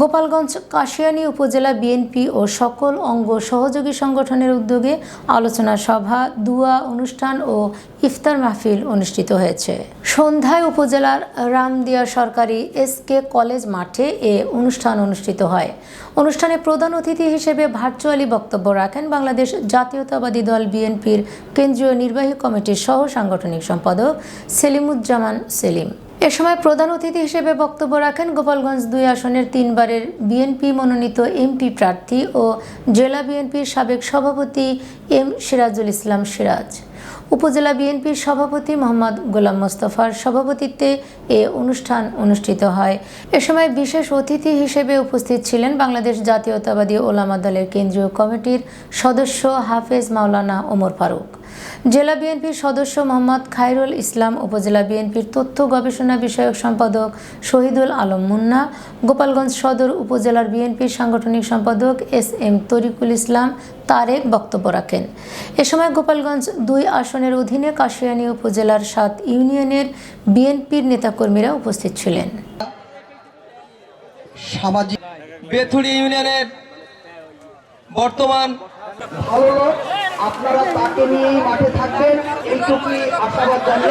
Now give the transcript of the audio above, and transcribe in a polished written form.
গোপালগঞ্জ কাশিয়ানী উপজেলা বিএনপি ও সকল অঙ্গ সহযোগী সংগঠনের উদ্যোগে আলোচনা সভা, দুয়া অনুষ্ঠান ও ইফতার মাহফিল অনুষ্ঠিত হয়েছে। সন্ধ্যায় উপজেলার রামদিয়া সরকারি এসকে কলেজ মাঠে এ অনুষ্ঠান অনুষ্ঠিত হয়। অনুষ্ঠানে প্রধান অতিথি হিসেবে ভার্চুয়ালি বক্তব্য রাখেন বাংলাদেশ জাতীয়তাবাদী দল বিএনপির কেন্দ্রীয় নির্বাহী কমিটির সহ সাংগঠনিক সম্পাদক সেলিমুজ্জামান সেলিম। এ সময় প্রধান অতিথি হিসেবে বক্তব্য রাখেন গোপালগঞ্জ ২ আসনের ৩ বারের বিএনপি মনোনীত এমপি প্রার্থী ও জেলা বিএনপির সাবেক সভাপতি এম সিরাজুল ইসলাম সিরাজ। উপজেলা বিএনপির সভাপতি মোহাম্মদ গোলাম মোস্তফার সভাপতিত্বে এ অনুষ্ঠান অনুষ্ঠিত হয়। এ সময় বিশেষ অতিথি হিসেবে উপস্থিত ছিলেন বাংলাদেশ জাতীয়তাবাদী ওলামা দলের কেন্দ্রীয় কমিটির সদস্য হাফেজ মাওলানা ওমর ফারুক, জেলা বিএনপির সদস্য মোহাম্মদ খায়রুল ইসলাম, উপজেলা বিএনপির তথ্য গবেষণা বিষয়ক সম্পাদক শহীদুল আলম মুন্না, গোপালগঞ্জ সদর উপজেলার বিএনপির সাংগঠনিক সম্পাদক SM তরিকুল ইসলাম তারেক বক্তব্য রাখেন। এ সময় গোপালগঞ্জ ২ আসনের অধীনে কাশিয়ানী উপজেলার ৭ ইউনিয়নের বিএনপির নেতাকর্মীরা উপস্থিত ছিলেন। সামাজিক বেথুরি ইউনিয়নের বর্তমান ভালো লোক, আপনারা তাকে নিয়েই মাঠে থাকবেন এইটুকুই আশাবাদ জানিয়ে